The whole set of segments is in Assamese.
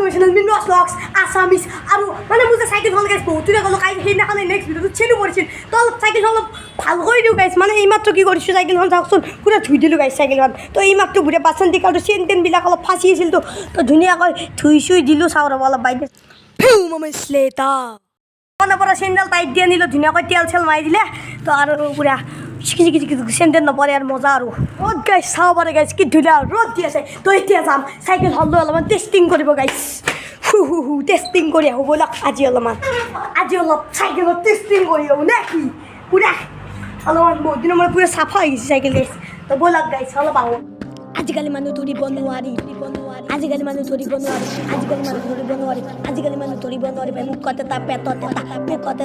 my channel Minwas Vlogs Assamese আৰু মানে মোৰ যে সাইকেল হ'ল গাইছ বহুতৰে গলো কাই সেইদিনাখনে নেক্সট ভিডিওটো চেলো কৰিছিল তো সাইকেল অলপ ভাল কৰি দিও গাইছ মানে এইমাত্ৰ কি কৰিছো সাইকেলখন চাওকচোন পুৰা ধুই দিলো গাইছ সাইকেলখন তো এইমাত্ৰ বুৰে বাসন্তি কালটো চেনটেন বিলাক অলপ ফাঁচি আছিল তো ধুনীয়াকৈ ধুই চুই দিলো চাও ৰব অলপ বাইদে ফিউ মামা স্লেটা কোনৰ পৰা চেন্ডেল টাইট দিয়া নিলো ধুনীয়াকৈ তেল চেল মাৰি দিলে তো আৰু পুৰা চেন্টেন নপৰে আৰু মজা আৰু ৰ'দ গাইছ চাব পাৰে গাইছ কি ধুনীয়া ৰ'দ দি আছে তো এতিয়া যাম চাইকেল হ'লে অলপমান টেষ্টিং কৰিব গাইছ টেষ্টিং কৰি আহোঁ ব'লক আজি অলপ চাইকেলত টেষ্টিং কৰি আহোঁ নে কি পুৰা অলপমান বহুত দিনৰ মূৰত পুৰা চাফা হৈ গৈছে চাইকেল গাইছ তো ব'লক গাইছ অলপ আহোঁ আজিকালি মানুহ ধৰিব নোৱাৰি আজিকালি মানুহ ধৰিব নোৱাৰি মুখত এটা পেটত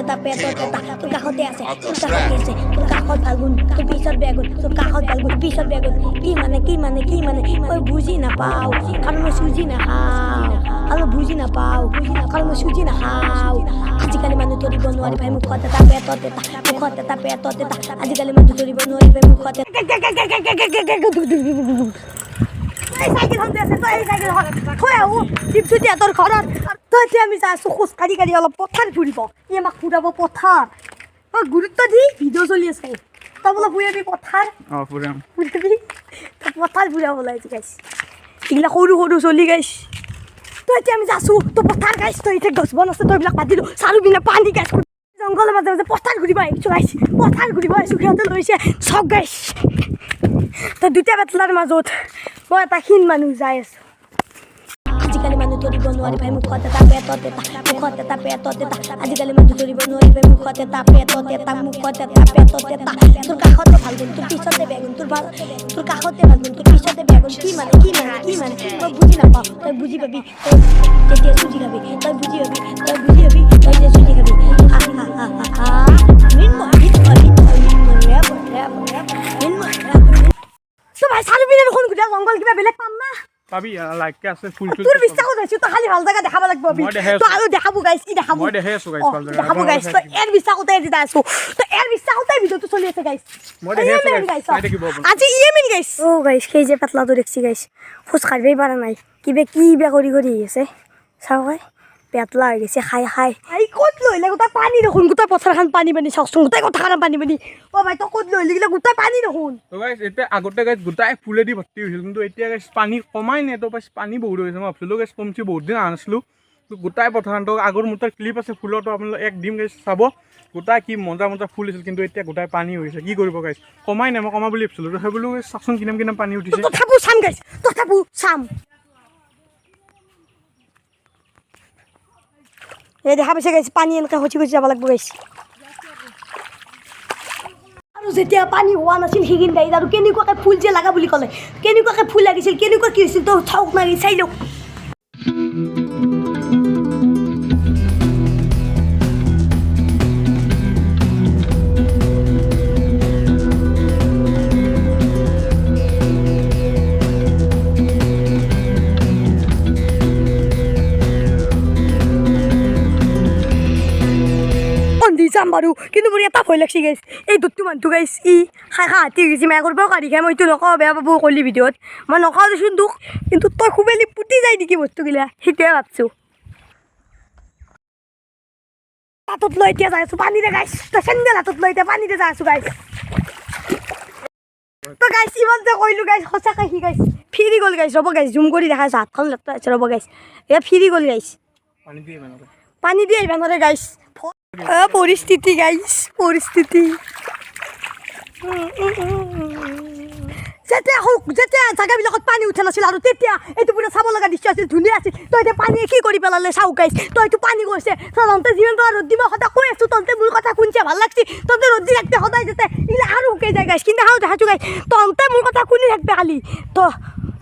এটা তোৰ কাষতে আছে তোৰ কাষত ভালগুণ তোৰ পিছত বেগুণ তোৰ কাষত ভালগুণ পিছত বেগুণ কি মানে মই বুজি নাপাওঁ কাৰণ মই চুজি নাখাওঁ আজিকালি মানুহ ধৰিব নোৱাৰি ভাই মুখত এটা পেটত এটা আজিকালি মানুহ ধৰিব নোৱাৰি ভাই মুখত চাইকেল হতে আছে তো এই চাইকেল থৈ আহোঁ টিপটো দিয়া তোৰ ঘৰত তো এতিয়া আমি যাই আছোঁ খোজ কাঢ়ি অলপ পথাৰ ফুৰিব ই আমাক ফুৰাব পথাৰ গুৰুত্ব দি ভিডিঅ' চলি আছে তই বোলে ফুৰাবি পথাৰ ফুৰাবি পথাৰ ফুৰাব ওলাইছে গাইছ এইগিলা সৰু চলি গাইছ তো এতিয়া আমি যাইছোঁ তো পথাৰ গাইছ তই এতিয়া গছ বন আছে তই এইবিলাক পাতি দিওঁ চাৰু পিনে পানী গাইছ জংঘলৰ মাজে পথাৰ ঘূৰিব আহিছোঁ গাইছ পথাৰ ঘূৰিব আহিছোঁ সিহঁতে লৈছে চব গাইছ তো দুটা বেতলাৰ মাজত মই এটা ক্ষীণ মানুহ যাই আছোঁ আজিকালি মানুহ ধৰিব নোৱাৰি ভাই মুখত এটা পেটত এটা আজিকালি মানুহ ধৰিব নোৱাৰি ভাই মুখত এটা পেটত এটা তোৰ কাষতে ভালগুণ তোৰ পিছতে বেগুণ তোৰ কাষতে ভালগুণ তোৰ পিছতে বেগুণ কি মানে মই বুজি নাপাওঁ তই বুজি পাবি তই যেতিয়া চুজি খাবি তই বুজি পাবি তই যে চুজি খাবি তো ভাই চালু বিনে দেখোন গোটা জংগল কিবা বেলেগ পাম না পাবি লাইক আছে ফুল তোৰ বিশ্বাস কৰিছো তো খালি ভাল জায়গা দেখাব লাগিব তো আৰু দেখাবো গাইছ কি দেখাবো মই দেখাই আছো গাইছ ভাল জায়গা দেখাবো গাইছ তো এর বিশ্বাসতে দিতা আছো তো এর বিশ্বাসতে ভিডিওটো চলি আছে গাইছ মই দেখাই আছো গাইছ দেখিব আজি ইয়েমিন গাইছ ও গাইছ কেই যে পাতলাটো দেখছি গাইছ খোজ কাঢ়িবই পাৰা নাই কিবা কৰি আছে চাও গাই পেটলা হৈ গৈছে খাই এই ক'ত লইলে গোটা পানী দেখোন গোটা পথাৰখান পানী চাওকচোন গোটাই কথাখান পানী ও ভাই তো ক'ত লইলে গিলা গোটা পানী দেখোন তো গাইছ এতিয়া আগতে গাইছ গোটাই ফুলেদি ভৰ্তি হৈছিল কিন্তু এতিয়া গাইছ পানী কমাই নে তো পানী বহুত হৈ গৈছে মই ভাবছিলো গাইছ কমছি বহুত দিন আনিছিলো তো গোটাই পথাৰখান তো আগৰ মোৰ ক্লিপ আছে ফুলতো আপোনালোক এক দিম গাইছ চাব গোটাই কি মজা ফুল আছিল কিন্তু এতিয়া গোটাই পানী হৈ গৈছে কি কৰিব গাইছ কমাই নে মই কমা বুলি ভাবছিলো তো সেই বোলো চাচোন কিনাম পানী উঠিছে তথাপি চাম গাইছ চাম এই দেখা পাইছে গাইছ পানী এনেকৈ হচি যাব লাগিব গাইছ আৰু যেতিয়া পানী হোৱা নাছিল সেইখিনি গাইছ আৰু কেনেকুৱাকৈ ফুল যে লগা বুলি ক'লে কেনেকুৱাকৈ ফুল লাগিছিল কেনেকুৱা কি হৈছিল তো চাওক মাৰি চাই লওক যাম বাৰু কিন্তু মোৰ এটা ভয় লাগছি গাইছ এই দুটো মানুহটো গাইছ ই খাই হাতী গৈছে মায়ে কৰিব কাঢ়ি খাই মইতো নকওঁ বেয়া পাব ক'লি ভিডিঅ'ত মই নকওঁ দেচোন দুখ কিন্তু তই খুবেলি পুতি যায় নেকি বস্তুগিলা সেইটোৱে ভাবছোঁ হাতত লৈ এতিয়া যাই আছোঁ পানীৰে গাইছ তই চেণ্ডেল হাতত লৈ এতিয়া পানীৰে যাই আছোঁ গাইছ তই গাইছ ইমান যে কৈলোঁ গাইছ সঁচাকৈ সি গাইছ ফিৰি গ'ল গাইছ ৰ'ব গাইছ জুম কৰি দেখাইছোঁ হাতখন লেতেৰা আছে ৰ'ব গাইছ এয়া ফিৰি গ'ল গাইছ পানী দিয়ে আহিব নোৱাৰে গাইছ পৰিস্থিতি গাইছ যেতিয়া জাগাবিলাকত পানী উঠা নাছিল আৰু তেতিয়া এইটো পুৰা চাব লগা দৃশ্য আছিল ধুনীয়া আছিল তই এতিয়া পানীয়ে কি কৰি পেলালে চাওঁ গাইছ তই এইটো পানী গৈছে তহঁতে যিমান পাৰা ৰ'দ দিব সদায় কৈ আছোঁ তহঁতে মোৰ কথা শুনিছে ভাল লাগছি তহঁতে ৰ'দ দি থাকতে সদায় যাতে এইগিলা আৰু শুকাই যায় গাইছ কিন্তু দেখাছোঁ গাইছ তহঁতে মোৰ কথা শুনি থাকবে খালি তো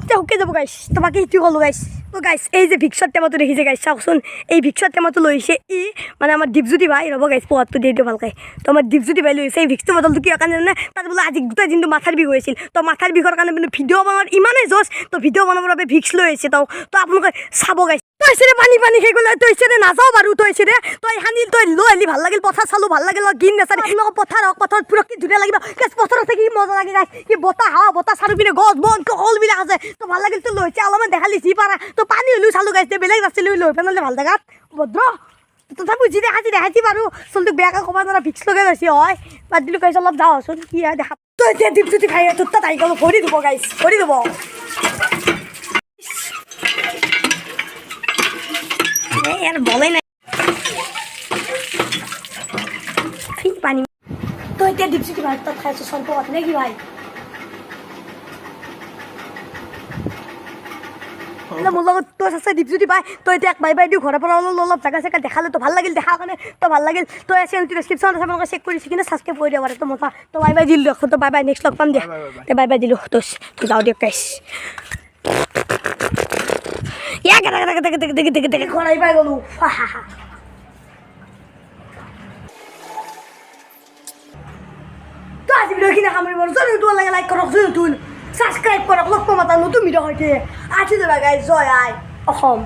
তেতিয়া শুকাই যাব গাইছ তো বাকী সেইটো ক'লোঁ গাইছ তো গাইছ এই যে ভিক্সৰ টেমাটো দেখিছে গাইছ চাওকচোন এই ভিক্সৰ টেমাটো লৈছে ই মানে আমাৰ দীপজ্যোতি ভাই ৰ'ব গাইছ পোৱাটো দিয়ে দিওঁ ভালকৈ তো আমাৰ দীপজ্যোতি ভাই লৈছে এই ভিক্সটো বটলটো কিয় কাৰণে জানে তাত বোলে আজি গোটেই দিনটো মাথাৰ বিষ হৈছিল তো মাথাৰ বিষৰ কাৰণে মানে ভিডিঅ' বনোৱাৰ ইমানেই জছ তো ভিডিঅ' বনাবৰ বাবে ভিক্স লৈ আহিছে তো আপোনালোকে চাব গাইছ তইছে ৰে পানী পানী খাই গ'লে তইছে ৰে নাযাওঁ বাৰু তইছে ৰে তই খানি তই লৈ আহিলি ভাল লাগিল পথাৰ চালোঁ ভাল লাগিল গিন নাচাৰি লগত পথাৰ হওক পথাৰত ফুৰক কি ধুনীয়া লাগিব পথাৰত থাকি কি মজা লাগে কি বতাহ হাৱা বতাহ চাৰিওপিনে গছ বন সকলোবিলাক আছে তো ভাল লাগিল তই লৈছে অলপমান দেখালি যি পাৰা তো পানী হ'লেও চালোঁ গাইছে বেলেগ নাছিলে লৈ পেলালে ভাল জেগাত ভদ্ৰ তথাপি যি দেখাইছি বাৰু চলটোক বেয়াকৈ ক'ব নোৱাৰা ভিক্স লগাই গৈছে হয় বাদ দিলোঁ গাইছে অলপ যাওঁচোন কি হয় দেখা তই এতিয়া দীপজ্যোতি খাই তোৰ তাত আহি গ'লো ভৰি দিব গাইছ ভৰি দিব यार बोले ना फिर पानी तो इतना दीपज्योति भाई तब खाए तो स्वल्प बात नहीं की भाई মোৰ লগত তই আছে দীপজ্যোতি ভাই তই এতিয়া বাই বাই দিওঁ ঘৰৰ পৰা অলপ জেগা চেগা দেখালে তো ভাল লাগিল দেখাৰ কাৰণে তো ভাল লাগিল তই চেনেলটো ডেছক্ৰিপশ্যনত আছে আপোনালোকে চেক কৰি কিনে ছাবস্ক্ৰাইব কৰি দিব পাৰে তো মজা তো বাই বাই দিলোঁ তো বাই বাই নেক্সট লগ পাম দিয়া বাই বাই দিলোঁ তো যাওঁ দিয়ক গাইছ Ya gede ঘৰাই পাই গ'লো তো আজি ভিডিঅ'খিনি সামৰিব যদি ভাল লাগে লাইক কৰক যদি নতুন ছাবস্ক্ৰাইব কৰক লগ পাম এটা নতুন ভিডিঅ' সৈতে আজি গাইজ জয় আই অসম